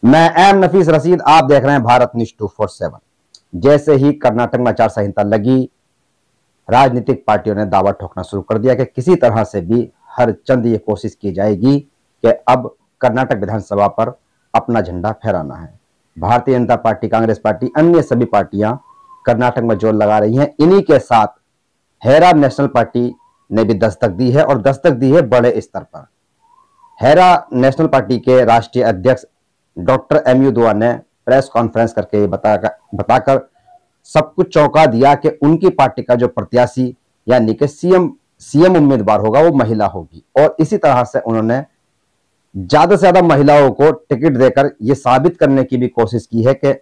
मैं एम नफीस रशीद, आप देख रहे हैं भारत न्यूज 247। जैसे ही कर्नाटक में आचार संहिता लगी, राजनीतिक पार्टियों ने दावा ठोकना शुरू कर दिया कि किसी तरह से भी हर चंद ये कोशिश की जाएगी कि अब कर्नाटक विधानसभा पर अपना झंडा फहराना है। भारतीय जनता पार्टी, कांग्रेस पार्टी, अन्य सभी पार्टियां कर्नाटक में जोर लगा रही हैं। इन्हीं के साथ हैरा नेशनल पार्टी ने भी दस्तक दी है और दस्तक दी है बड़े स्तर पर। हैरा नेशनल पार्टी के राष्ट्रीय अध्यक्ष डॉक्टर एमयू दुआ ने प्रेस कॉन्फ्रेंस करके बताकर सब कुछ चौंका दिया कि उनकी पार्टी का जो प्रत्याशी यानी कि सीएम उम्मीदवार होगा वो महिला होगी। और इसी तरह से उन्होंने ज्यादा से ज्यादा महिलाओं को टिकट देकर यह साबित करने की भी कोशिश की है कि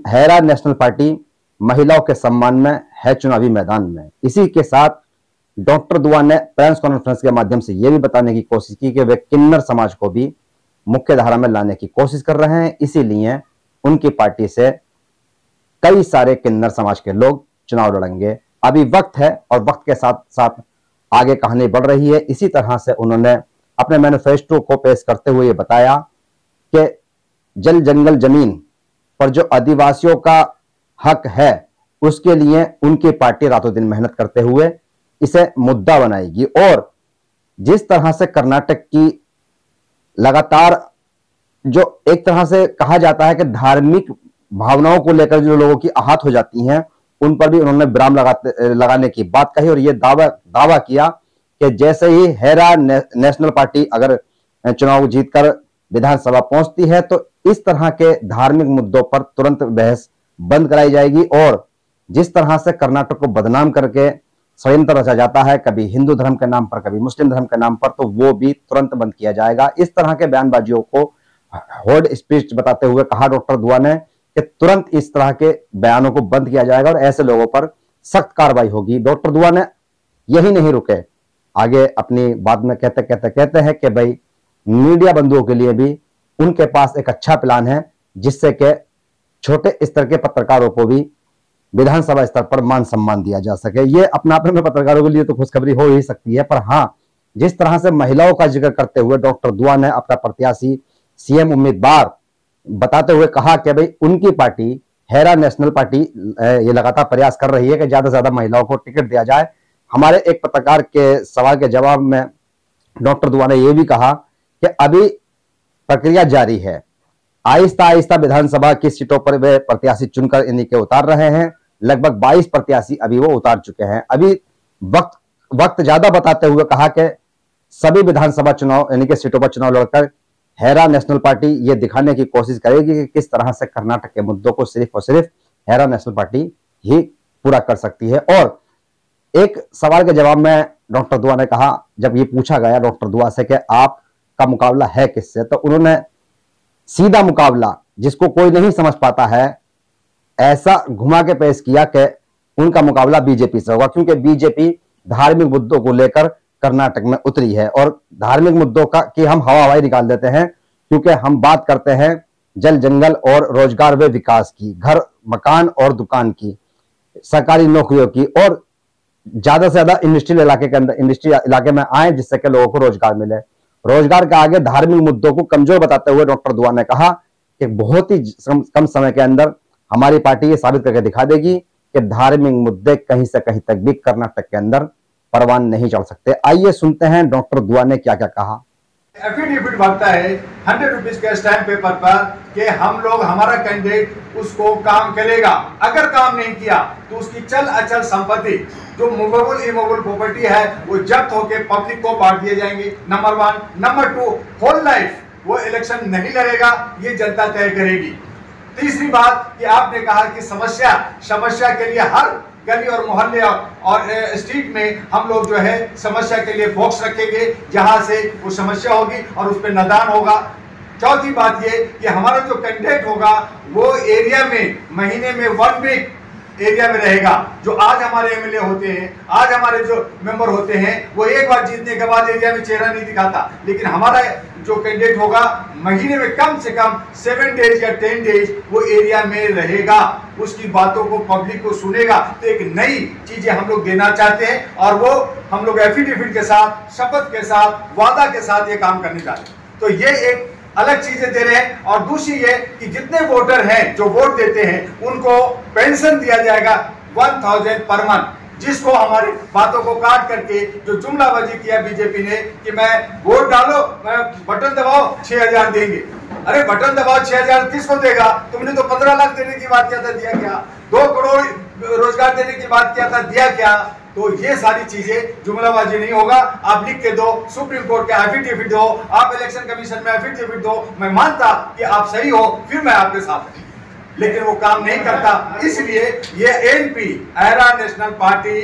हैरा नेशनल पार्टी महिलाओं के सम्मान में है चुनावी मैदान में। इसी के साथ डॉक्टर दुआ ने प्रेस कॉन्फ्रेंस के माध्यम से यह भी बताने की कोशिश की कि वे किन्नर समाज को भी मुख्य धारा में लाने की कोशिश कर रहे हैं, इसीलिए उनकी पार्टी से कई सारे किन्नर समाज के लोग चुनाव लड़ेंगे। अभी वक्त है और वक्त के साथ साथ आगे कहानी बढ़ रही है। इसी तरह से उन्होंने अपने मैनिफेस्टो को पेश करते हुए बताया कि जल जंगल जमीन पर जो आदिवासियों का हक है उसके लिए उनकी पार्टी रातों दिन मेहनत करते हुए इसे मुद्दा बनाएगी। और जिस तरह से कर्नाटक की लगातार जो एक तरह से कहा जाता है कि धार्मिक भावनाओं को लेकर जो लोगों की आहत हो जाती हैं, उन पर भी उन्होंने विराम लगाने की बात कही और यह दावा किया कि जैसे ही हैरा नेशनल पार्टी अगर चुनाव जीतकर विधानसभा पहुंचती है तो इस तरह के धार्मिक मुद्दों पर तुरंत बहस बंद कराई जाएगी। और जिस तरह से कर्नाटक को बदनाम करके षड्यंत्र रचा जाता है, कभी हिंदू धर्म के नाम पर, कभी मुस्लिम धर्म के नाम पर, तो वो भी तुरंत बंद किया जाएगा। इस तरह के बयानबाजियों को हॉट स्पीच बताते हुए कहा डॉक्टर दुआ ने कि तुरंत इस तरह के बयानों को बंद किया जाएगा और ऐसे लोगों पर सख्त कार्रवाई होगी। डॉक्टर दुआ ने यही नहीं रुके, आगे अपनी बात में कहते हैं कि भाई मीडिया बंधुओं के लिए भी उनके पास एक अच्छा प्लान है जिससे कि छोटे स्तर के पत्रकारों को भी विधानसभा स्तर पर मान सम्मान दिया जा सके। ये अपने आप में पत्रकारों के लिए तो खुशखबरी हो ही सकती है, पर हाँ, जिस तरह से महिलाओं का जिक्र करते हुए डॉक्टर दुआ ने अपना प्रत्याशी सीएम उम्मीदवार बताते हुए कहा कि भाई उनकी पार्टी हैरा नेशनल पार्टी ये लगातार प्रयास कर रही है कि ज्यादा से ज्यादा महिलाओं को टिकट दिया जाए। हमारे एक पत्रकार के सवाल के जवाब में डॉक्टर दुआ ने यह भी कहा कि अभी प्रक्रिया जारी है, आहिस्ता आहिस्ता विधानसभा की सीटों पर वे प्रत्याशी चुनकर इन्हीं के उतार रहे हैं। लगभग 22 प्रत्याशी अभी वो उतार चुके हैं। अभी वक्त ज्यादा बताते हुए कहा कि सभी विधानसभा चुनाव यानी कि सीटों पर चुनाव लड़कर हैरा नेशनल पार्टी ये दिखाने की कोशिश करेगी कि किस तरह से कर्नाटक के मुद्दों को सिर्फ और सिर्फ हैरा नेशनल पार्टी ही पूरा कर सकती है। और एक सवाल के जवाब में डॉक्टर दुआ ने कहा, जब ये पूछा गया डॉक्टर दुआ से कि आपका मुकाबला है किससे, तो उन्होंने सीधा मुकाबला जिसको कोई नहीं समझ पाता है ऐसा घुमा के पेश किया कि उनका मुकाबला बीजेपी से होगा, क्योंकि बीजेपी धार्मिक मुद्दों को लेकर कर्नाटक में उतरी है। और धार्मिक मुद्दों का कि हम हवा हवाई निकाल देते हैं, क्योंकि हम बात करते हैं जल जंगल और रोजगार व विकास की, घर मकान और दुकान की, सरकारी नौकरियों की, और ज्यादा से ज्यादा इंडस्ट्रियल इलाके के अंदर इंडस्ट्री इलाके में आए जिससे कि लोगों को रोजगार मिले। रोजगार के आगे धार्मिक मुद्दों को कमजोर बताते हुए डॉक्टर दुआ ने कहा कि बहुत ही कम समय के अंदर हमारी पार्टी ये साबित करके दिखा देगी कि धार्मिक मुद्दे कहीं से कहीं तक भी कर्नाटक के अंदर परवान नहीं चढ़ सकते। आइए सुनते हैं डॉक्टर दुआ ने क्या क्या कहा। एफिडेविट बनता है 100 रुपीज के स्टैम्प पेपर पर कि हम लोग, हमारा कैंडिडेट उसको काम करेगा। अगर काम नहीं किया तो उसकी चल अचल संपत्ति जो मूवेबल इमूवेबल प्रॉपर्टी है वो जब्त होकर पब्लिक को बांट दिए जाएंगे, नंबर 1। नंबर 2, होल लाइफ वो इलेक्शन नहीं लड़ेगा, ये जनता तय करेगी। तीसरी बात कि आपने कहा कि समस्या के लिए हर गली और मोहल्ले और स्ट्रीट में हम लोग जो है समस्या के लिए बॉक्स रखेंगे जहां से वो समस्या होगी और उस पर निदान होगा। चौथी बात ये कि हमारा जो कैंडिडेट होगा वो एरिया में महीने में 1 वीक एरिया में रहेगा। जो आज हमारे एमएलए होते हैं, आज हमारे जो मेंबर होते हैं, वो एक बार जीतने के बाद एरिया में चेहरा नहीं दिखाता, लेकिन हमारा जो कैंडिडेट होगा महीने में कम से कम 7 डेज या 10 डेज वो एरिया में रहेगा, उसकी बातों को पब्लिक को सुनेगा। तो एक नई चीजें हम लोग देना चाहते हैं और वो हम लोग एफिडेविट के साथ, शपथ के साथ, वादा के साथ ये काम करने चाहते हैं। तो ये एक अलग चीजें दे रहे हैं। और दूसरी ये कि जितने वोटर हैं जो वोट देते हैं उनको पेंशन दिया जाएगा 1000 पर मंथ, जिसको हमारी बातों को काट करके जो जुमलाबाजी किया बीजेपी ने कि मैं वोट डालो, मैं बटन दबाओ 6000 देंगे। अरे बटन दबाओ 6000 किसको देगा? तुमने तो 15 लाख देने की बात किया था, दिया क्या? 2 करोड़ रोजगार देने की बात किया था, दिया क्या? तो ये सारी चीजें जुमलाबाजी नहीं होगा। आप लिख के दो, सुप्रीम कोर्ट के एफिडेविट दो, आप इलेक्शन कमीशन में एफिडेविट दो, मैं मानता कि आप सही हो, फिर मैं आपके साथ हूं। लेकिन वो काम नहीं करता। इसलिए ये एनपी एरा नेशनल पार्टी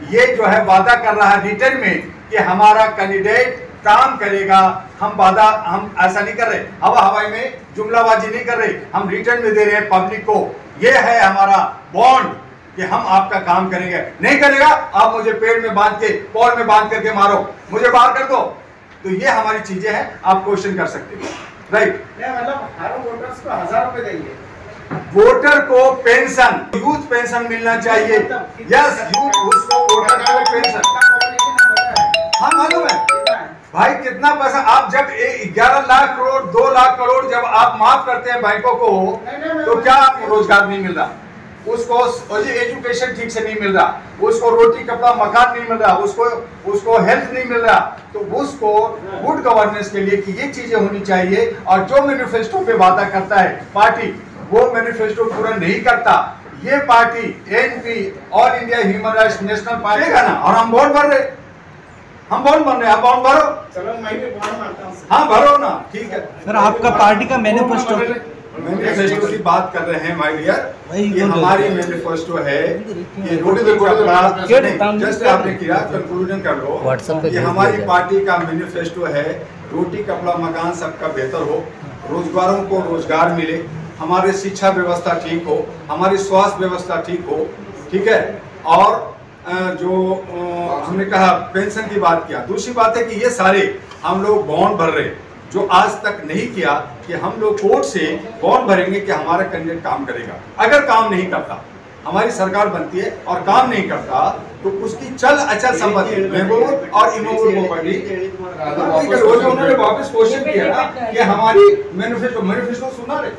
ये जो है वादा कर रहा है रिटर्न में कि हमारा कैंडिडेट काम करेगा। हम वादा, हम ऐसा नहीं कर रहे, हवाई में जुमलाबाजी नहीं कर रहे, हम रिटर्न में दे रहे हैं पब्लिक को। ये है हमारा बॉन्ड कि हम आपका काम करेंगे। नहीं करेगा, आप मुझे पेड़ में बांध के, पॉल में बांध करके मारो, मुझे बाहर कर दो। तो ये हमारी चीजें हैं, आप क्वेश्चन कर सकते हैं। राइट, मतलब हर वोटर्स को 1000 रुपए देंगे। वोटर को पेंशन, यूथ पेंशन मिलना चाहिए। यस, यूथ, उसको वोटर को पेंशन। हाँ मालूम है भाई, कितना पैसा आप जब 11 लाख करोड़ 2 लाख करोड़ जब आप माफ करते हैं बैंकों को, तो क्या आपको रोजगार नहीं मिल रहा? उसको एजुकेशन ठीक से नहीं मिल रहा, उसको रोटी कपड़ा मकान नहीं मिल रहा, उसको हेल्थ नहीं मिल रहा। तो उसको गुड गवर्नेंस के लिए कि ये चीजें होनी चाहिए। और जो मैनिफेस्टो पे वादा करता है पार्टी, वो मैनिफेस्टो पूरा नहीं करता। ये party NP all India human rights national party है ना, और हम बॉन्ड भर रहे, हम बॉन्ड भर रहे, आप बॉन्ड भरो। चलो मैं भी बॉन्ड भरता हूं। हाँ भरो ना, ठीक है। सर आपका पार्टी का मैनिफेस्टो की बात कर रहे हैं माय डियर, ये हमारी मैनिफेस्टो है। ये जस्ट आपने किया, कंक्लूजन कर लो। ये हमारी पार्टी का मैनिफेस्टो है। रोटी कपड़ा मकान सबका बेहतर हो, रोजगारों को रोजगार मिले, हमारी शिक्षा व्यवस्था ठीक हो, हमारी स्वास्थ्य व्यवस्था ठीक हो, ठीक है। और जो हमने कहा पेंशन की बात किया। दूसरी बात है कि ये सारे हम लोग बॉन्ड भर रहे, जो आज तक नहीं किया कि हम लोग कोर्ट से बॉन्ड भरेंगे कि हमारा कैंडिडेट काम करेगा। अगर काम नहीं करता, हमारी सरकार बनती है और काम नहीं करता, तो उसकी चल अचल संपत्ति मेमोरेबल और इमोवेबल प्रॉपर्टी उन्होंने वापस क्वेश्चन किया ना कि हमारी मैनिफेस्टो सुना रहे।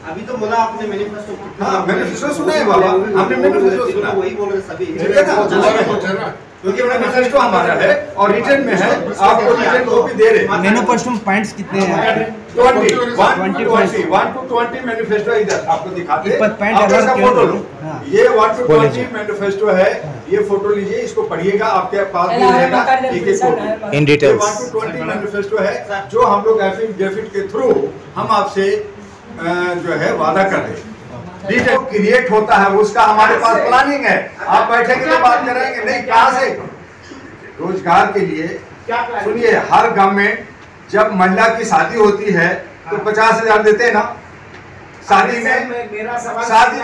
अभी तो बोला आपने मैनिफेस्टो। हाँ मैनिफेस्टो सुना है बाबा, हमने मैनिफेस्टो सुना, वही बोल रहे सभी, ठीक है ना? क्योंकि मैनिफेस्टो हमारा है और रिटर्न में है, आपको रिटर्न कॉपी दे रहे हैं। मैनिफेस्टो में पॉइंट्स कितने हैं? 1 to 20 मैनिफेस्टो इधर आपको दिखाते हैं। आप इसका फोटो लो, हाँ। ये 1 to 20 मैनिफेस्टो है। ये फोटो लीजिए, इसको पढ़िएगा, आपके पास भी रहेगा एक photo in details. 1 to 20 manifesto है, जो हम लोग एफिडेविट के थ्रू हम आपसे जो है वादा कर रहे हैं। डिटेल क्रिएट होता है, उसका हमारे पास प्लानिंग है। आप बैठेंगे तो बात करेंगे नहीं, कहाँ से? रोजगार के लिए सुनिए, हर गवर्नमेंट जब महिला की शादी होती है तो 50,000 देते हैं ना। शादी में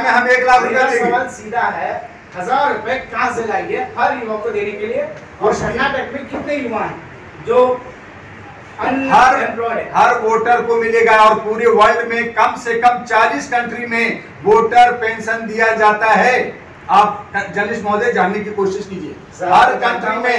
हम 1 लाख रुपया देंगे। सवाल सीधा है, 1000 रुपए कहाँ से लाएंगे हर युवा को देने के लिए? और कर्नाटक में कितने युवा हैं जो हर वोटर को मिलेगा। और पूरे वर्ल्ड में कम से कम 40 कंट्री में वोटर पेंशन दिया जाता है। आप जर्नलिस्ट महोदय जानने की कोशिश कीजिए, हर कंट्री में